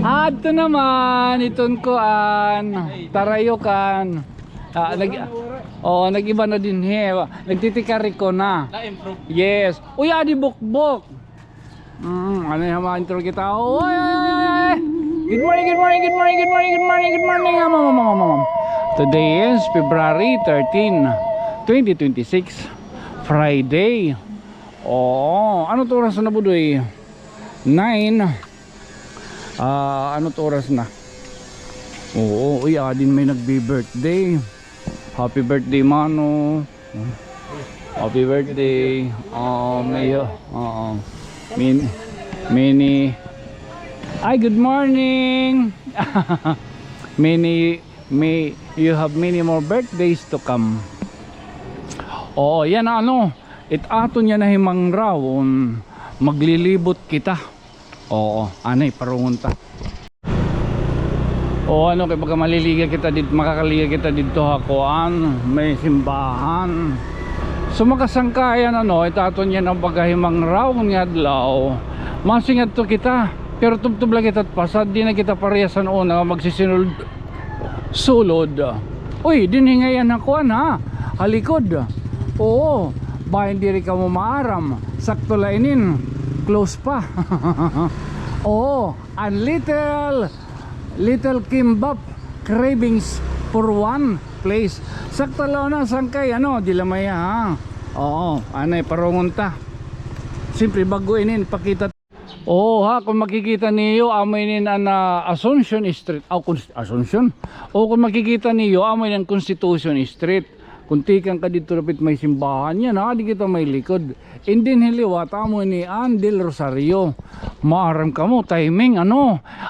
Adto naman iton ko an tarayokan. Nag-iba na din he. Nagtitikari ko na. Na-improve. Yes. Uy, adi bukbok. Ano yung mga intro kita? Oy! Good morning, good morning, good morning, good morning, good morning, good morning. Mama. Today is February 13, 2026. Friday. Ano to oras na budoy? 9. Ano to oras na? Uy, adin may nagbe-birthday. Happy birthday, Mano. Happy birthday. Many. Ay, good morning. May you have many more birthdays to come. Yan ano. Aton yan na himang rawon. Maglilibot kita. Anay, parungunta. Ano kay pagka maliliga kita dito, makakaliga kita dito hakuan, may simbahan. So makasangkayan itaton yan ang pagkahimang rawon nga adlaw. Masingad to kita, pero tubtub lang kita at pasad, di na kita parehasan una magsisinulod sulod. Uy, dinhingayan hakuan ha, halikod. Ba hindi rin ka mo maaram, sakto lainin, close pa. And little kimbap cravings for one place. Sakto lang na sangkay di lamaya ha. Anay parungunta. Siyempre baguinin pakita. Kung makikita niyo amoy na Asuncion Street. Asuncion. Kung makikita niyo amoy ng Constitution Street. Kung tikan ka dito rapit may simbahan yan di kita may likod. Indin hiliwat amo ni Andel Rosario. Maaram ka mo timing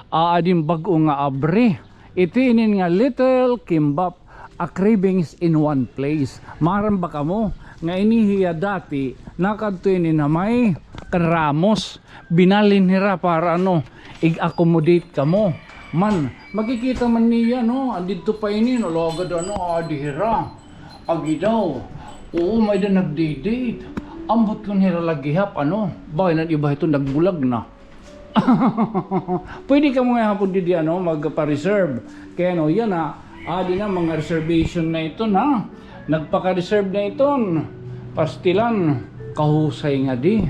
adim bago nga abre. Itinin nga little kimbap a cravings in one place. Maaram ba ka mo nga inihiya dati nakadtuin na may karamos binalin nira para i-accommodate ka mo. Man makikita man niya andito pa inin logad adihira. Agi daw. May da nagdidate. Ambot ko nila lagihap bakit na iba ito nagbulag na. Pwede ka mga hapon didi magpa-reserve. Kaya yan adi na mga reservation na ito na. Nagpaka-reserve na ito. Pastilan. Kahusay nga di.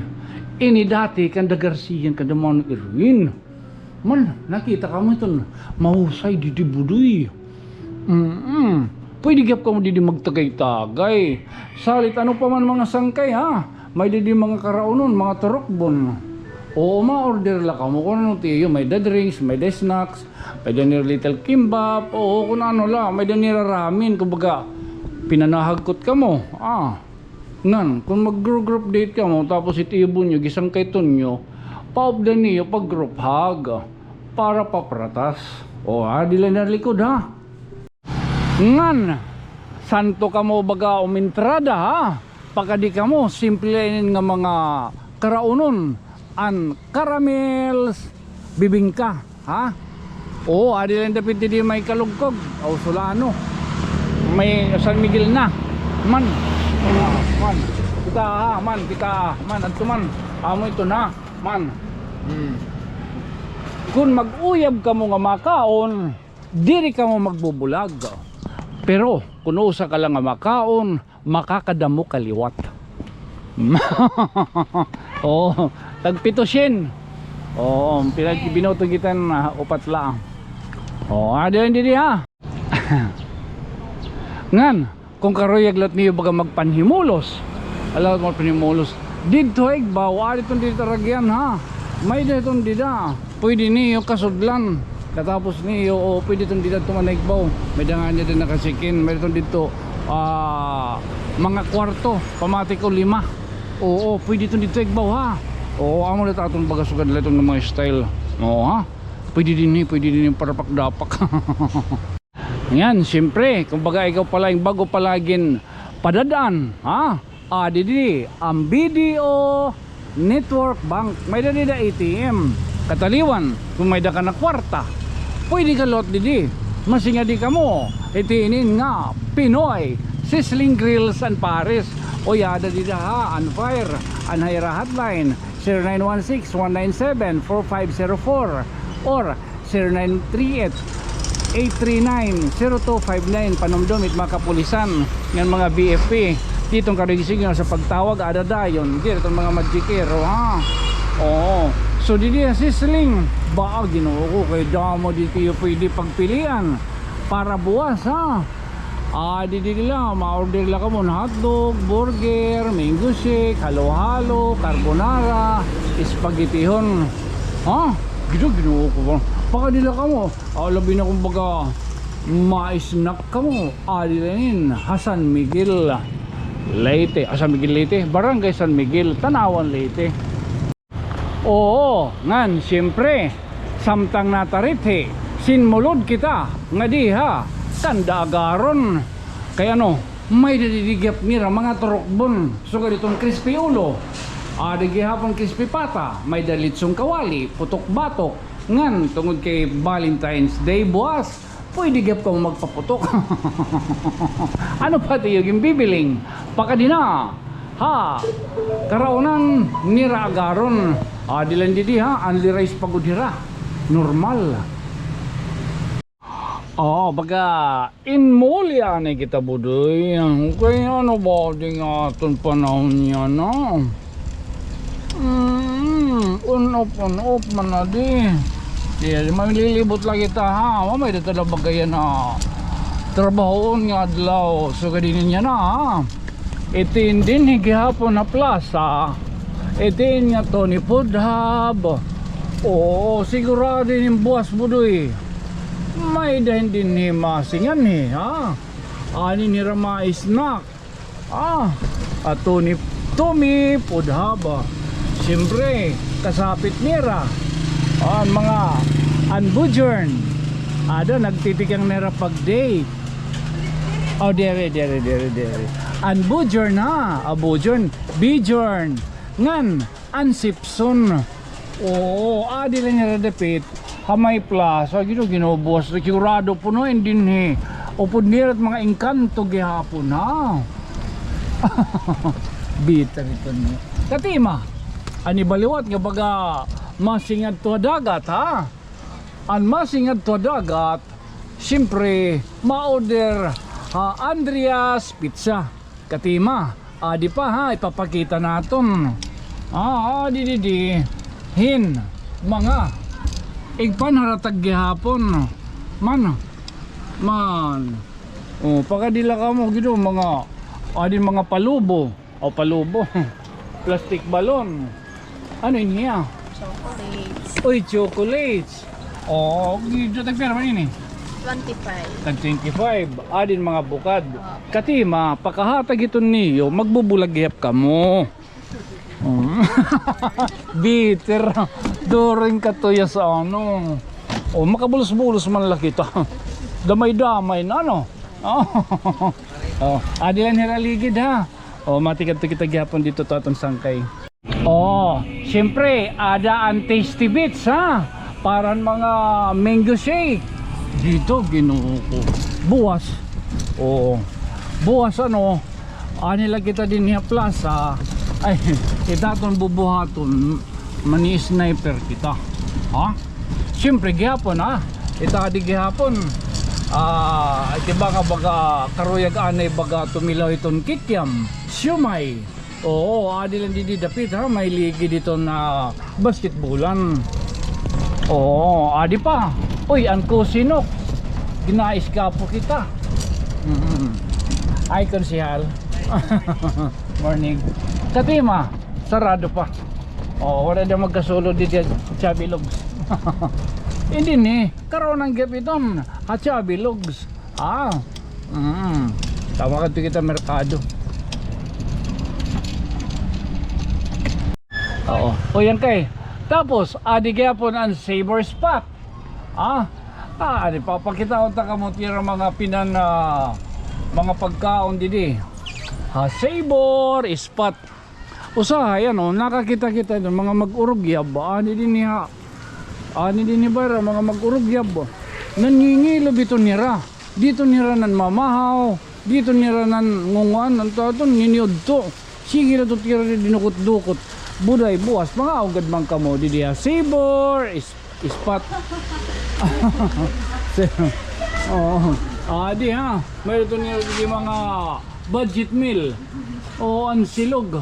Ini dati kanda Garcia kanda Mano Irwin. Man, nakita ka mo ito. Mahusay didi budoy. Pwede gap ka mo didi magtagay-tagay. Salit pa man mga sangkay ha. May didi mga karaunon, mga turokbon. Ma-order la ka mo kung tiyo. May da drinks, may da snacks, may da nir little kimbap. Kung may da nira ramen. Kumbaga, pinanahagkot ka mo. Kung mag-group date ka mo, tapos itibon nyo, gisangkay ton nyo, paopdan niyo pag-group hug. Para papratas. Di lang nalikod ha. Ngan, santo ka mo baga umintrada ha. Pagkadi ka mo, simple nga mga karaunon, an caramels, bibingka ha. Adi lang dapat di may kalugkog, Solano, may San Miguel na. Man, kita ha, man, adto man, amo ito na, man. Kung mag-uyab ka mo nga makaon, diri ka mo magbubulag. Pero kung usa ka lang nga makaon, makakadamo kaliwat. Tagpito sin. Binoto kita na upat lang. Adi hindi ha. Ngan, kung karoyag lat niyo baga magpanhimulos. Alam mo panhimulos. Dito igbaw, dito dito ragyan ha. May dito dida. Pwede niyo kasudlan. Katapos niyo pwede itong dito tumanigbaw. May dangan niya din nakasikin. May dito mga kwarto. Pamati ko 5. Pwede itong dito igbaw ha. Amo na itong bagasugad lang itong mga style. Ha. Pwede din yung parapak-dapak. Yan, siyempre. Kung baga ikaw pala yung bago palagin padadaan. Ha. Didi ang BDO Network Bank. May dadi na ATM. Kataliwan. Kung may da ka na kwarta, pwede ka lot didi. Masinga di ka mo. Itinin nga Pinoy Sizzling Grills and Paris. Yada dida ha. On fire. Anhayra hotline 0916-197-4504 or 0938-839-0259 panumdumit mga kapulisan ng mga BFP ditong karegising sa pagtawag adadayon dito mga magikero ha. Oo, so didi sisling ba Ginoo ko kay damo di kayo pwede pagpilian para buwas ha. Didi nila ma-order lang mo hotdog, burger, mango shake, halo-halo, carbonara, espagetihon ha. Ginoo ko baka nila ka mo labi na kumbaga ma-snack ka mo adilanin San Miguel Leyte, San Miguel Leyte, Barangay San Miguel, Tanawan Leyte. Oo, ngan siyempre samtang natarite sinmulod kita nga diha tanda agaron kaya no may dadidigyap nira mga turokbon so ganitong crispy ulo digihapon crispy pata may dalitsong kawali putok batok ngan tungod kay Valentine's Day buwas pwede gyap ka magpaputok. Ano pa tiyo yung bibiling pakadina ha karaunan nira agaron dilan didi ha only rice pagudira normal. Baga in mulya na kita budoy kaya ano ba di nga itong panahon niya no on-off man na di maglilibot lang kita ha mamay dito na bagayan na trabahoon nga adlaw so ganinin niya na ha itin din higihapon na plaza itin nga to ni Food Hub oo sigurado yung buwas budoy may dahin din ni masingan ha ani ni Rama snack ato ni Tommy Food Hub siyempre kasapit nira mga unbudgern ada nagtitikang nira pag day dere unbudgern ha abudgern bijorn ngan ansipson adi lang nira dapit Hamay Plaza ginubuwas sigurado puno din upod nira at mga engkanto gihapon ha. Bitter ito niya katima ani baliwat nga baga masingad to dagat ha an masingad to dagat siyempre ma-order Andreas Pizza katima di pa ha ipapakita naton di hin mga igpanharatag gihapon man pagkadila ka mo gino mga mga palubo plastic balon ano yun niya chocolates chocolates gino tagpira man yun 25 adin mga bukad katima pakahatag ito niyo magbubulaghihap ka mo bitter during katuya sa ano makabulos-bulos man lang kita damay-damay na ano adilan hiraligid ha matikad to kita gyapon dito to atong sangkay syempre ada ang tasty bits ha paran mga mango shake dito Ginoo ko buwas buwas anila kita din niya plaza ay kita itong bubuhaton mani sniper kita ha siyempre gihapon ita di gihapon iti baga karuyag anay baga tumilaw itong kikyam siyumay adi lang di dapit ha may ligi dito na basketballan adi pa ang kusinok ginais ka po kita ay konsihal morning katima sarado pa wala na magkasulod dito Chubby Logs hindi karoon ng gap ito Chubby Logs tama ka kita merkado yan kay tapos adi kaya po ang Saber Spot adi papakita unta ka mo tira mga pinan mga pagkaon didi Saber Spot usahay nakakita-kita doon mga mag-urugyab ani din niya mga mag-urugyab nangingilo dito nira nan mamahaw dito nira nan ngunguan anton niniod to sige na to tira dinukot-dukot buday buwas mga ugad man kamo di diya Saber spot. Oo. Adi ha. Mayroon ito niya yung mga budget meal. O ang silog.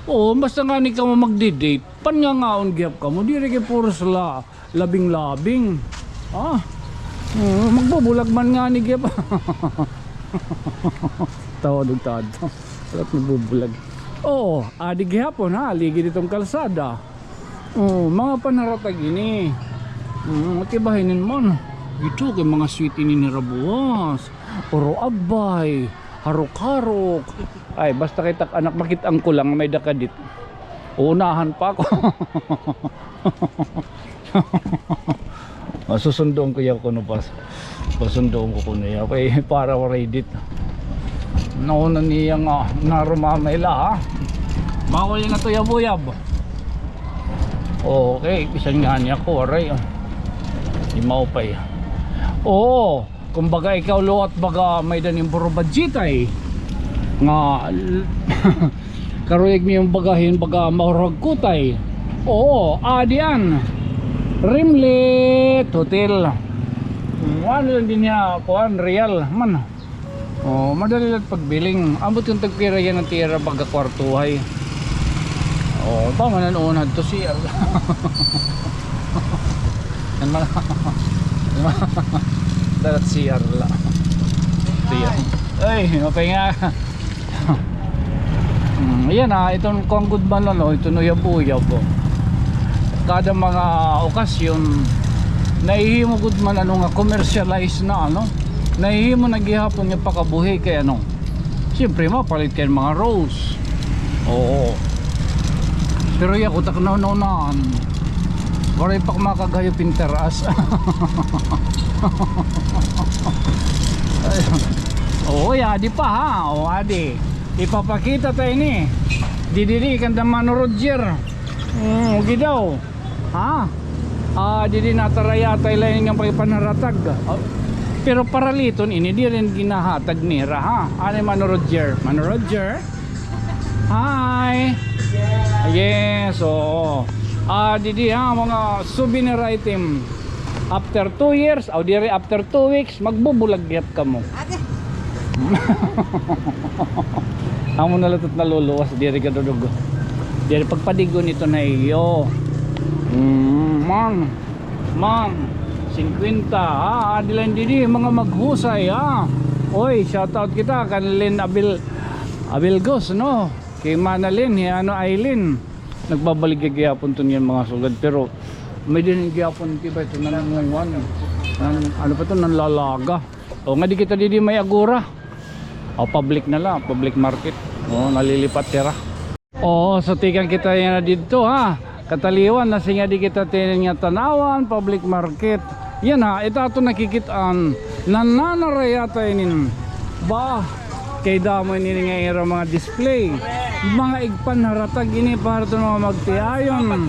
O basta nga ni ka mo magdi-date. Pan nga ngaon gyap ka mo. Di rin kayo puro sila labing-labing. Magbubulag man nga ni gyap. Tawad. Sarap magbubulag. Oo. Adi gyapon ha. Ligi ditong kalsada. Mga panaratag ini. Matibahinin mo. Ito kay mga sweet ini ni Rabuas. Oro abay. Harok-harok. Ay, basta kita anak makitang ko lang may dakadit. Unahan pa ako. Susundoon ko yan kuno pas. Susundoon ko kuno yan. Okay, para ready. Nauna niya nga narumamay la ha. Bawal nga to yabuyab. Okay, bisan nga niya ko aray. Di maupay. Oo, kumbaga ikaw lo at baga may daning puro budget ay. Nga karoyeg mi yung bagahin baga maurag kutay. Oo, adian. Rimlet Hotel. Ano lang din niya kuan real man. Oh, madali lang pagbiling. Ambot yung tagpira yan ng tira baga kwartuhay. Oh, tama na noon to siya. Darat siya la. Siya. Ay, okay nga. Ayan itong kung good man lang, ito nuyab-uyab po. Kada mga okasyon, naihimo good man nga commercialize na naihimo naghihapon yung pakabuhi kay siyempre mapalit kayo mga rose. Oo. Pero ako taknaw-naunaan. Waray pa makagayo pinteras. Oo, adi pa ha. O adi. Ipapakita tayo ni. Didiri kanda Mano Roger. Ugi daw. Ha? Didi nataraya tayo lang yung pagpanaratag. Pero paraliton ini di rin ginahatag nira ha. Ano Mano Roger? Mano Roger? Hi. Yes, oo. Didi ha, mga souvenir item. After 2 years, o diri after 2 weeks, magbubulagyap ka mo. Amo na latot na luluwas, diri ka dudugo. Diri pagpadigo nito na iyo. Man, 50 ha, adilan didi, mga maghusay ha. Oy, shoutout kita, kanilin Abilgos, no? Kay Manalin, Aileen. Nagbabalik gayapon to niyan mga sugad, pero may din gayapon tiba ito nananguan. Ano pa to, nanlalaga. O nga di kita di may agura. O public na lang, public market. O nalilipat tira. O so tikan kita yan na dito ha. Kataliwan na singa di kita tinin nga tanawan, public market. Yan ha, ito nakikitaan. Nananaraya tayo nin. Ba, kay damo ini nga mga display. Mga igpan haratag ini para ito mga magtiayon.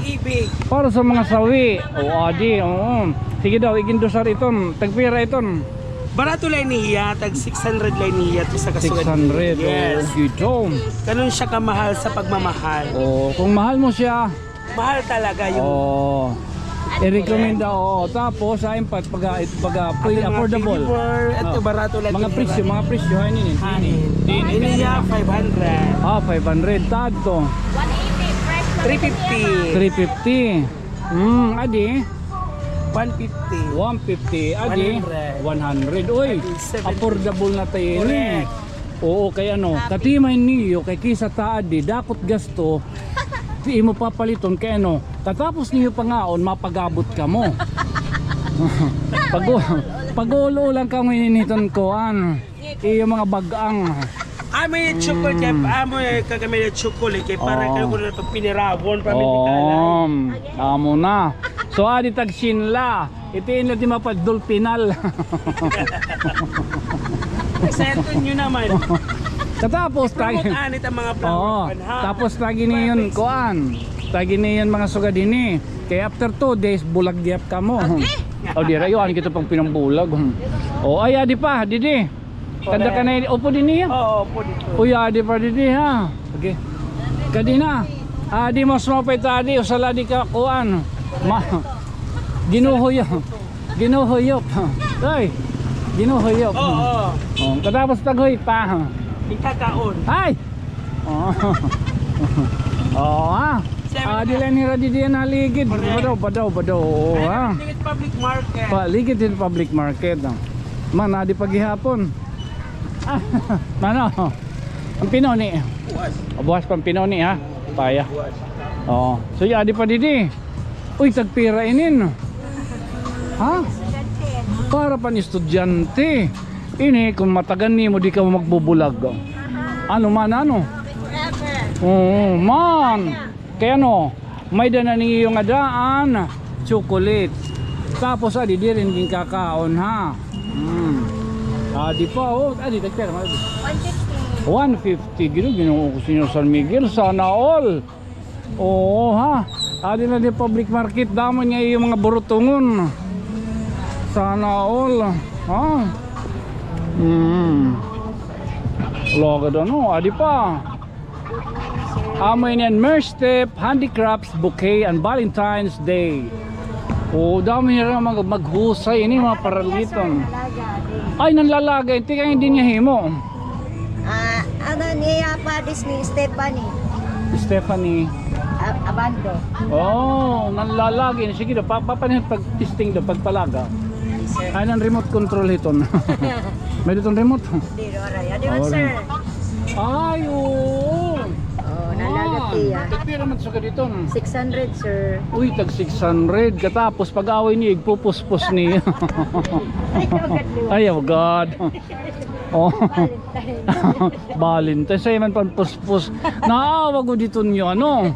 Para sa mga sawi. O adi, oo. Sige daw, igindosar iton. Tagpira iton. Barato lang niya, tag 600 lang niya to sa kasugat. 600. Yes. Oh, gito. Ganun siya kamahal sa pagmamahal. Oh, kung mahal mo siya. Mahal talaga yung i-recommend daw. Tapos ay pag affordable. At barato lang. Mga presyo hanin. Ini niya 500. 500 tad to. 350. 350. Adi 150. Adi 100. Uy, affordable na tayo ni. Oo, kay katimay niyo kay kisa taadi dakot gasto. Di mo papaliton kay tatapos niyo pangaon mapagabot ka mo. Pagulo lang ka mo initon ko iyo mga bagang. May chocolate kay kagamit chocolate kay para kayo ko na pagpinirawon para may amo na. So adi tag sinla. Itiin na di mapadol pinal. Sento nyo naman. Tapos tagi anit ang mga flower. Tapos tagi niyon tagi niyon mga sugad ini. Kay after 2 days bulag diap ka mo. O di rayuan kita pang pinambulag. Ay adi pa didi. Kada ka na upo din niya. Oo, upo dito. Uy adi pa didi ha. Okay. Kadina. Adi mas mapay tadi usala di ka kuan. Ginuhuyop. Ginuhuyop. Ay, ginuhuyop. Oo. Oh, katapos taghoy pa. Ikakaon. Ay! Oh. Oh, ha. Di lang nira di diyan naligid. Badaw. Oo, ha. Ligit public market. Paligid din public market. Man, di paghihapon. Ano? Ang pinoni. Buwas pang pinoni, ha. Paya. Oo. So, di pa didi. Uy, tagpira inin. Ha? Para pa ni estudyante. Ini, kung matagan ni mo, di ka magbubulag. Ano man, ano? Oo, man. Kaya no, may dana niyo yung adaan, chocolate. Tapos, di rin din kakaon, ha? Di pa, di tagpira. 150. Ginoo ko sinyo San Miguel. Sana all. Oo, ha? Adi na di public market. Damo niya yung mga burutungon. Sana all. Ha? Loga doon, no? Adi pa. Amoy niyan, Merstep, Handicrafts, Bouquet, and Valentine's Day. Oh, dami niya rin maghusay. Ini mga paraliton. Ay, nanlalaga. Hindi ka hindi niya himo. Ano niya pa ni Stephanie. Abando. Oh, nanlalagi. Sige daw, papanin pag-testing daw, pagpalaga. Ay, ng remote control hiton. May ditong remote. Di ora. Di man sir. Ay, oo. Oh, nalagat iya. Tagpira man sa dito. 600 sir. Uy, tag 600. Katapos pag-away niya, igpupuspos niya. Ay, oh God. Oh. Valentine. Sa'yo man panpuspos. Naawa ko dito nyo, ano?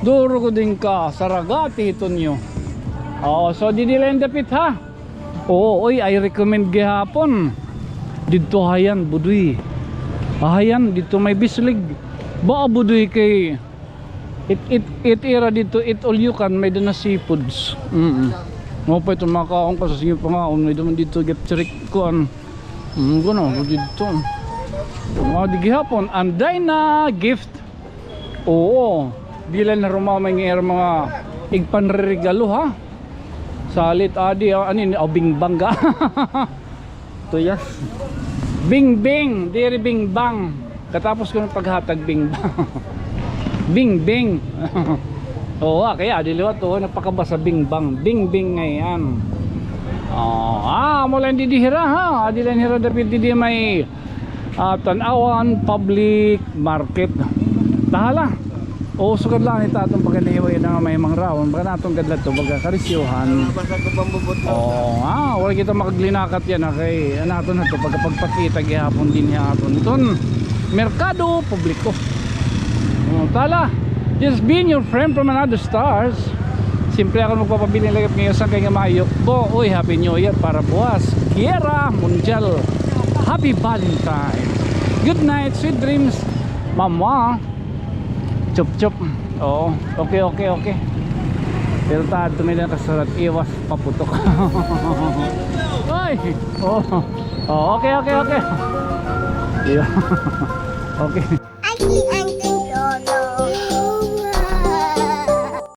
Duro ko din ka. Saragati ito nyo. Oh, so di nila yung dapit, ha? Oo, oy, I recommend gihapon. Dito hayan, buduy. Hayan, dito may bislig. Baka buduy kay it era dito, it all you can, may dana seafoods. Mo pa ito makaon ka sa sinyo pangaon, may duman dito get trick ko an. Gano, dito. Di gihapon, anday na gift. Oo, bilan na rumamay ng mga igpanregalo, ha? Salit adi, anin, bing bang ga. To yes. Bing bing, diri bing bang. Katapos ko ng paghatag bing bang. Bing bing. Oo, kaya diliwat to, napakabasa bing bang. Bing bing ngayon. Mula hindi dihira, ha. Adi lang hira dapat di may tanawan public market. Tahala. O sugad lang ito atong pagkanihiway na may mga raon. Baka natong gadlat to, baga karisyuhan. Wala kita makaglinakat yan, kay nato na to pagkapagpakita gihapon din niya aton ton merkado publiko. Tala, just being your friend from another stars. Siyempre ako magpapabili ng lagap ngayon sa kay Mayok po. Uy, Happy New Year para buwas. Guerra Mundial. Happy Valentine. Good night, sweet dreams, mama. Chup chup. Oo, okay. Pero tahan tumili na kasarat, iwas paputok. Ay! Okay. Yeah. Okay.